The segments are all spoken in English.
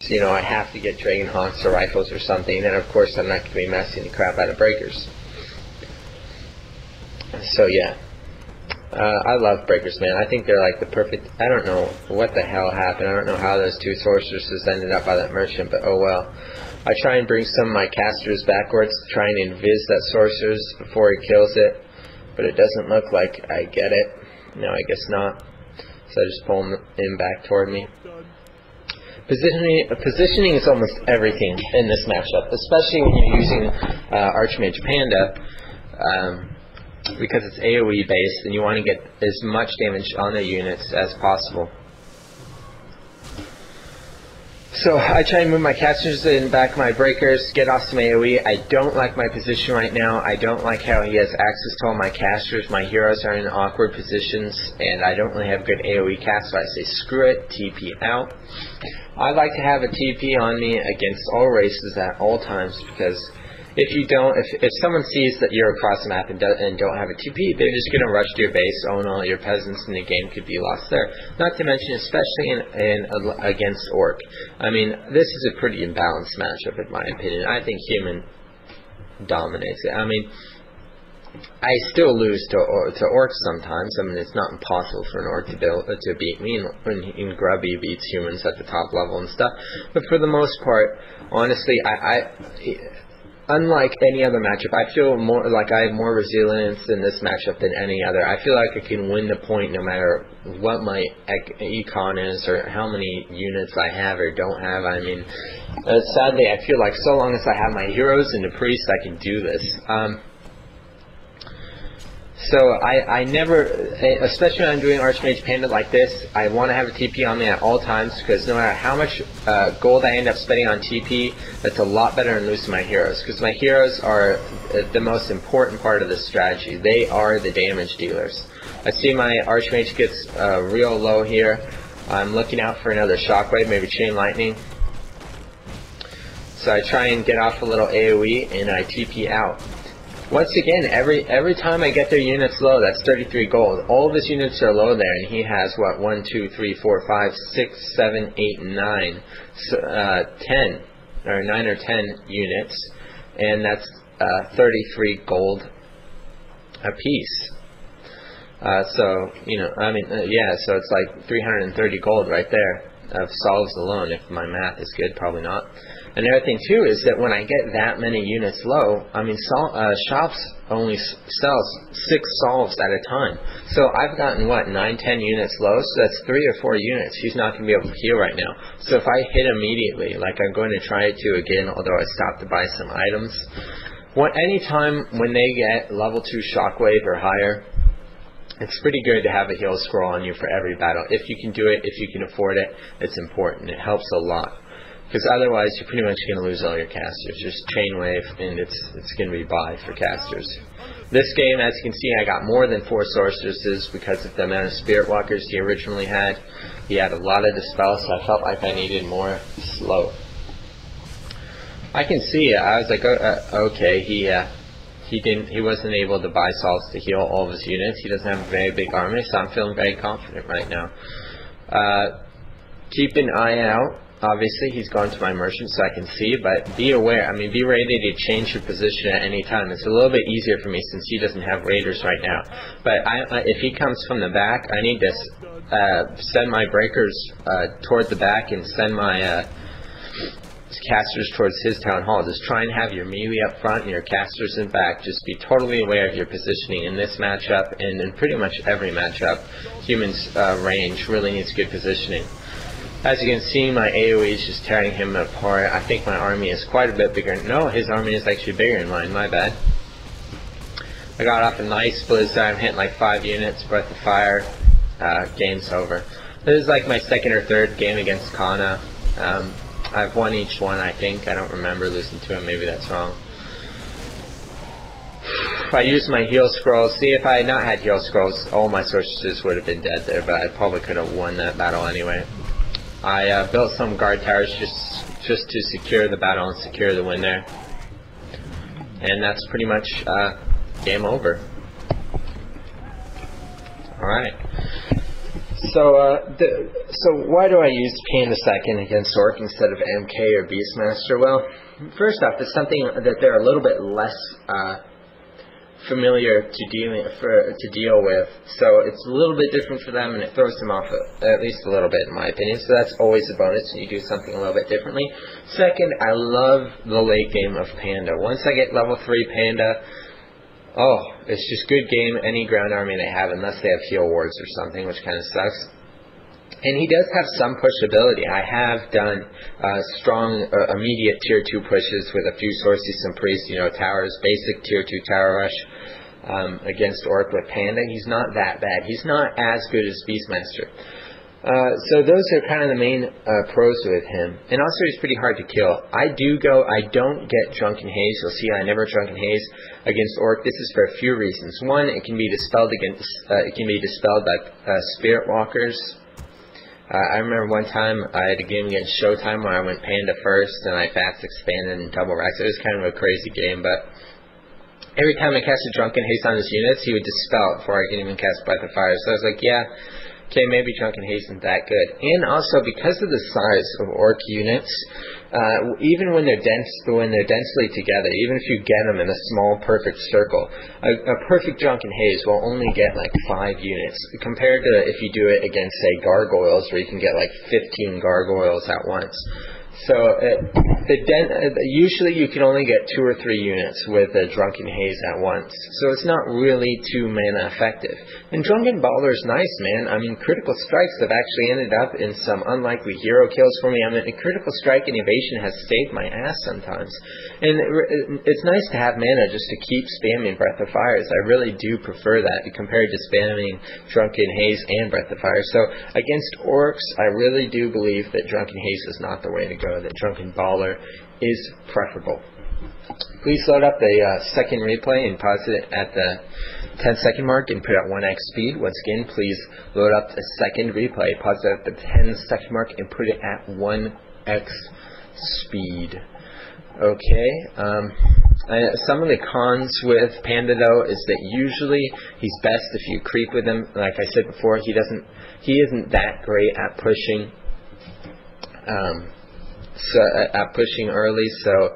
So, you know, I have to get Dragon Hawks or rifles or something, and of course I'm not going to be messing the crap out of breakers. So yeah, I love breakers, man. I think they're like the perfect. I don't know what the hell happened. I don't know how those two sorceresses ended up by that merchant, but oh well. I try and bring some of my casters backwards to try and invis that sorceress before he kills it, but it doesn't look like I get it. No, I guess not. So I just pull him back toward me. Positioning is almost everything in this matchup, especially when you're using Archmage Panda, because it's AoE based and you want to get as much damage on the units as possible. So I try and move my casters in back of my breakers, get off some AoE. I don't like my position right now. I don't like how he has access to all my casters. My heroes are in awkward positions, and I don't really have good AoE cast, so I say screw it, TP out. I like to have a TP on me against all races at all times, because if you don't, if someone sees that you're across the map and don't have a TP, they're just going to rush to your base, own all your peasants, and the game could be lost there. Not to mention, especially against Orc. I mean, this is a pretty imbalanced matchup in my opinion. I think human dominates it. I mean, I still lose to Orcs sometimes. I mean, it's not impossible for an Orc to beat me. In Grubby beats humans at the top level and stuff. But for the most part, honestly, unlike any other matchup, I feel more like I have more resilience in this matchup than any other. I feel like I can win the point no matter what my econ is or how many units I have or don't have. I mean, sadly, I feel like so long as I have my heroes and the priest, I can do this. So I never, especially when I'm doing Archmage Panda like this, I want to have a TP on me at all times, because no matter how much gold I end up spending on TP, that's a lot better than losing my heroes, because my heroes are the most important part of this strategy. They are the damage dealers. I see my Archmage gets real low here. I'm looking out for another shockwave, maybe chain lightning. So I try and get off a little AoE and I TP out. Once again, every time I get their units low, that's 33 gold. All of his units are low there, and he has, what, 1, 2, 3, 4, 5, 6, 7, 8, 9, 10, or 9 or 10 units, and that's 33 gold apiece. So, you know, I mean, yeah, so it's like 330 gold right there of solves alone, if my math is good, probably not. And the other thing too is that when I get that many units low, I mean, shops only sells 6 solves at a time. So I've gotten, what, 9, 10 units low, so that's 3 or 4 units. He's not going to be able to heal right now. So if I hit immediately, like I'm going to try to again, although I stopped to buy some items, any time when they get level 2 shockwave or higher, it's pretty good to have a heal scroll on you for every battle. If you can do it, if you can afford it, it's important. It helps a lot. Because otherwise, you're pretty much going to lose all your casters. Just chain wave, and it's going to be bye for casters. This game, as you can see, I got more than 4 sorceresses because of the amount of spirit walkers he originally had. He had a lot of dispel, so I felt like I needed more slow. I can see. I was like, okay, he wasn't able to buy salts to heal all of his units. He doesn't have a very big army, so I'm feeling very confident right now. Keep an eye out. Obviously, he's gone to my merchant so I can see, but be aware. I mean, be ready to change your position at any time. It's a little bit easier for me since he doesn't have raiders right now. But if he comes from the back, I need to send my breakers toward the back and send my casters towards his town hall. Just try and have your melee up front and your casters in back. Just be totally aware of your positioning in this matchup and in pretty much every matchup. Humans' range really needs good positioning. As you can see, my AoE is just tearing him apart. I think my army is quite a bit bigger. No, his army is actually bigger than mine. My bad. I got off a nice blizzard. I'm hitting like 5 units. Breath of Fire. Game's over. This is like my second or third game against Kana. I've won each one, I think. I don't remember losing to him. Maybe that's wrong. If I used my heal scrolls, see, if I had not had heal scrolls, all my sorceresses would have been dead there, but I probably could have won that battle anyway. I built some guard towers just to secure the battle and secure the win there. And that's pretty much game over. Alright. So So why do I use Panda second against Orc instead of MK or Beastmaster? Well, first off, it's something that they're a little bit less familiar to deal with, so it's a little bit different for them, and it throws them off at least a little bit, in my opinion. So that's always a bonus when you do something a little bit differently. Second, I love the late game of Panda. Once I get level 3 Panda, oh, it's just good game any ground army they have, unless they have heal wards or something, which kind of sucks. And he does have some push ability. I have done strong immediate tier 2 pushes with a few sources, some priests, towers, basic tier 2 tower rush against Orc with Panda. He's not that bad. He's not as good as Beastmaster. So those are kind of the main pros with him. And also he's pretty hard to kill. I don't get Drunken Haze. You'll see I never Drunken Haze against Orc. This is for a few reasons. One, it can be dispelled by Spirit Walkers. I remember one time I had a game against Showtime where I went Panda first and I fast expanded and double racks. It was kind of a crazy game, but every time I cast a Drunken Haste on his units, he would dispel it before I could even cast Breath of Fire. So I was like, yeah, okay, maybe Drunken Haste isn't that good. And also, because of the size of Orc units, even when they're densely together, even if you get them in a small perfect circle, a perfect Drunken Haze will only get like 5 units, compared to if you do it against, say, gargoyles, where you can get like 15 gargoyles at once. So usually you can only get 2 or 3 units with a Drunken Haze at once. So it's not really too mana effective. And Drunken Baller is nice, man. I mean, critical strikes have actually ended up in some unlikely hero kills for me. I mean, a critical strike and evasion has saved my ass sometimes. And it's nice to have mana just to keep spamming Breath of Fires. I really do prefer that compared to spamming Drunken Haze and Breath of Fire. So against Orcs, I really do believe that Drunken Haze is not the way to go, that Drunken Baller is preferable. Please load up the second replay and pause it at the 10-second mark and put it at 1x speed. Once again, please load up the second replay, pause it at the 10-second mark and put it at 1x speed. Okay, some of the cons with Panda though is that usually he's best if you creep with him. Like I said before, he isn't that great at pushing pushing early, so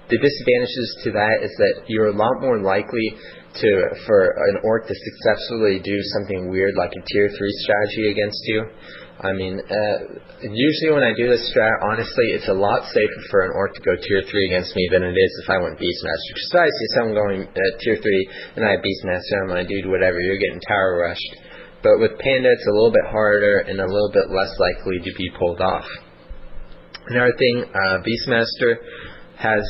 the disadvantages to that is that you're a lot more likely for an Orc to successfully do something weird like a tier 3 strategy against you. I mean, usually when I do this strat, honestly, it's a lot safer for an Orc to go tier 3 against me than it is if I went Beastmaster. Because if I see someone going tier 3 and I Beastmaster, I'm like, dude, whatever, you're getting tower rushed. But with Panda, it's a little bit harder and a little bit less likely to be pulled off. Another thing, Beastmaster has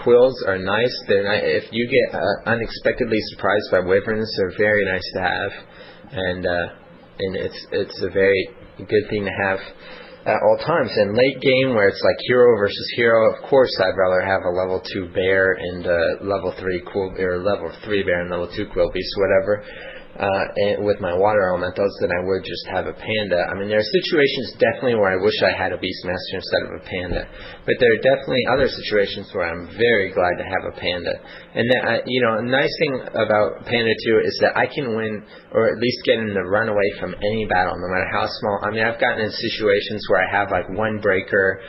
quills are nice. They're nice. If you get unexpectedly surprised by wyverns, they're very nice to have, and it's a very good thing to have at all times. In late game, where it's like hero versus hero, of course I'd rather have a level 2 bear and level 3 quill, or level 3 bear and level 2 quill beast, whatever. And with my water elementals, than I would just have a Panda. I mean, there are situations definitely where I wish I had a Beastmaster instead of a Panda, but there are definitely other situations where I'm very glad to have a Panda. And then, a nice thing about Panda too is that I can win, or at least get him to run away from any battle, no matter how small. I mean, I've gotten in situations where I have like one breaker,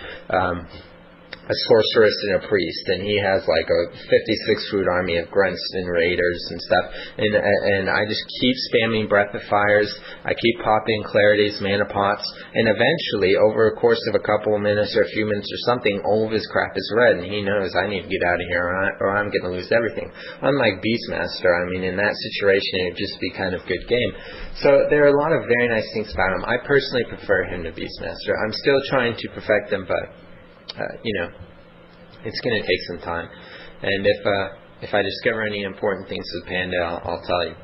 a sorceress and a priest, and he has like a 56-foot army of grunts and raiders and stuff, and I just keep spamming Breath of Fires, I keep popping Clarities, mana pots, and eventually, over a course of a couple of minutes or a few minutes or something, all of his crap is red, and he knows I need to get out of here or I'm going to lose everything. Unlike Beastmaster, I mean, in that situation, it would just be kind of good game. So there are a lot of very nice things about him. I personally prefer him to Beastmaster. I'm still trying to perfect him, but it's going to take some time. And if I discover any important things with Panda, I'll tell you.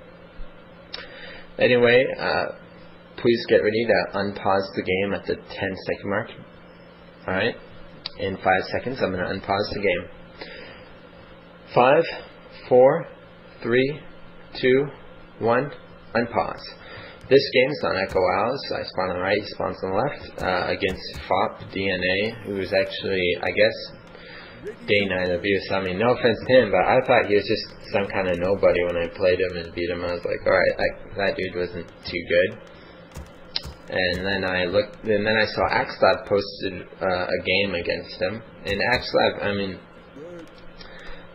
Anyway, please get ready to unpause the game at the 10-second mark. Alright? In 5 seconds, I'm going to unpause the game. 5, 4, 3, 2, 1, unpause. This game is on Echo Owls. I spawn on the right, he spawns on the left, against FOP DNA, who was actually, I guess, day 9 abuse. I mean, no offense to him, but I thought he was just some kind of nobody when I played him and beat him. I was like, alright, that dude wasn't too good. And then I looked, and then I saw Axlab posted a game against him. And Axlab, I mean,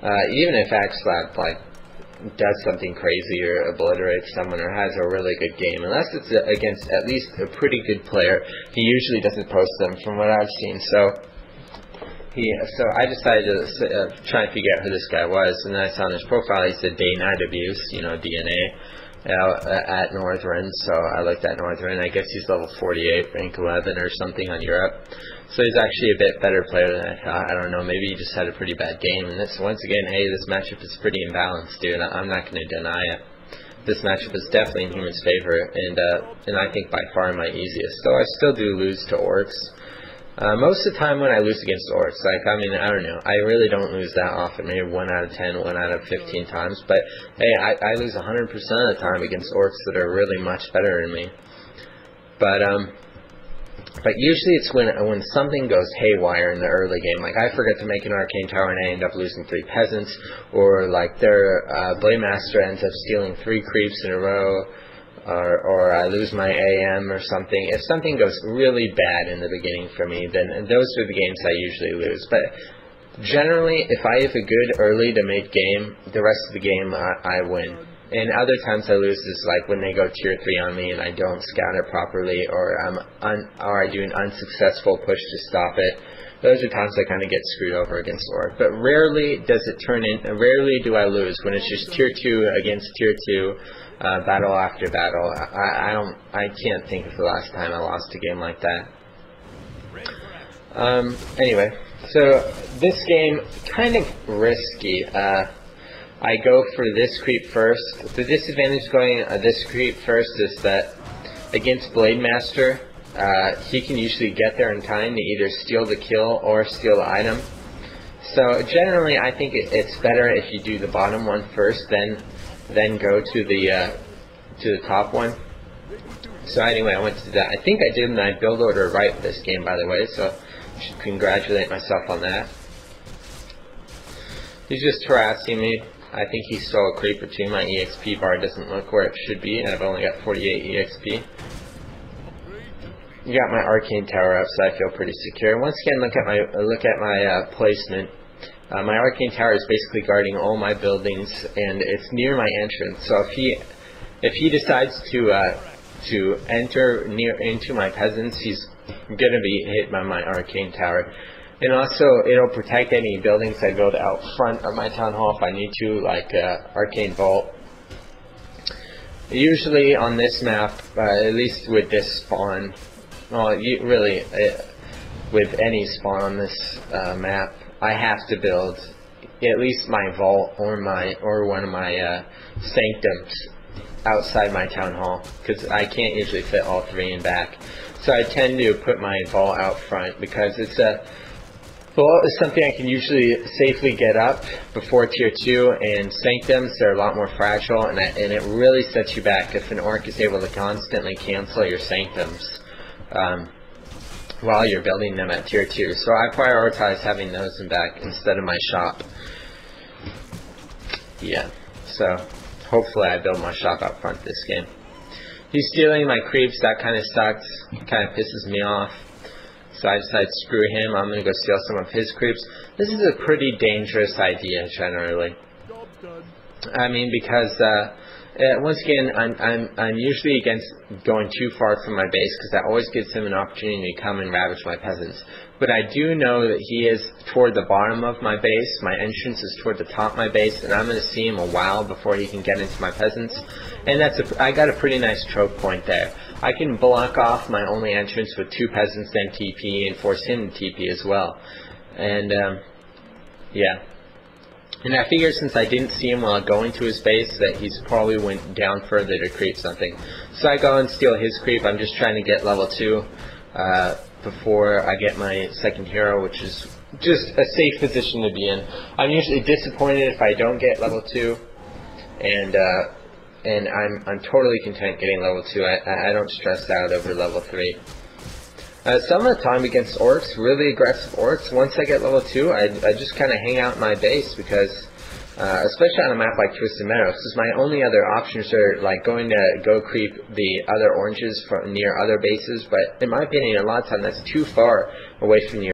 even if Axlab like does something crazy or obliterates someone or has a really good game, unless it's against at least a pretty good player, he usually doesn't post them from what I've seen. So I decided to try and figure out who this guy was, and then I saw on his profile he said day-night abuse, you know, DNA, at Northern, so I looked at Northern. I guess he's level 48, rank 11 or something on Europe. So he's actually a bit better player than I thought. I don't know, maybe he just had a pretty bad game. And this, once again, hey, this matchup is pretty imbalanced, dude. I'm not going to deny it. This matchup is definitely in Human's favor, and I think by far my easiest. Though I still do lose to Orcs. Most of the time when I lose against Orcs, like, I mean, I don't know, I really don't lose that often, maybe 1 out of 10, 1 out of 15 times, but hey, I lose 100% of the time against Orcs that are really much better than me. But usually it's when something goes haywire in the early game, like I forget to make an Arcane Tower and I end up losing 3 Peasants, or like their Blade Master ends up stealing 3 creeps in a row, or I lose my AM or something. If something goes really bad in the beginning for me, then those are the games I usually lose. But generally, if I have a good early to mid game, the rest of the game I win. And other times I lose is like when they go tier 3 on me and I don't scout it properly, or I do an unsuccessful push to stop it. Those are times I kind of get screwed over against Orc. But rarely does it turn in. Rarely do I lose when it's just tier 2 against tier 2. Battle after battle. I can't think of the last time I lost a game like that. Anyway, so this game kind of risky. I go for this creep first. The disadvantage going this creep first is that against Blade Master, he can usually get there in time to either steal the kill or steal the item. So generally, I think it's better if you do the bottom one first, then go to the top one. So anyway, I went to that. I think I did my build order right with this game, by the way, so I should congratulate myself on that. He's just harassing me. I think he stole a creep or 2. My EXP bar doesn't look where it should be, and I've only got 48 EXP. You got my Arcane Tower up, so I feel pretty secure. Once again, look at my placement. My Arcane Tower is basically guarding all my buildings, and it's near my entrance. So if he decides to enter into my peasants, he's gonna be hit by my Arcane Tower. And also, it'll protect any buildings I build out front of my town hall if I need to, like Arcane Vault. Usually on this map, at least with this spawn, well, with any spawn on this map, I have to build at least my vault or one of my sanctums outside my town hall, because I can't usually fit all 3 in back. So I tend to put my vault out front because it's vault is something I can usually safely get up before tier 2, and sanctums are a lot more fragile, and it really sets you back if an orc is able to constantly cancel your sanctums while you're building them at tier 2. So I prioritize having those in back instead of my shop. Yeah, so hopefully I build my shop out front this game. He's stealing my creeps, that kind of sucks, kind of pisses me off. So I decided screw him, I'm going to go steal some of his creeps. This is a pretty dangerous idea generally. I mean, because once again, I'm usually against going too far from my base, because that always gives him an opportunity to come and ravage my peasants. But I do know that he is toward the bottom of my base, my entrance is toward the top of my base, and I'm going to see him a while before he can get into my peasants. And I got a pretty nice choke point there. I can block off my only entrance with 2 peasants, then TP, and force him to TP as well. And yeah. And I figured since I didn't see him while going to his base, that he's probably went down further to creep something. So I go and steal his creep. I'm just trying to get level 2 before I get my second hero, which is just a safe position to be in. I'm usually disappointed if I don't get level 2, and I'm totally content getting level 2. I don't stress out over level 3. Some of the time against orcs, really aggressive orcs, once I get level 2, I just kind of hang out in my base, because especially on a map like Twisted Meadows, because my only other options are like going to go creep the other oranges from near other bases, but in my opinion, a lot of times that's too far away from the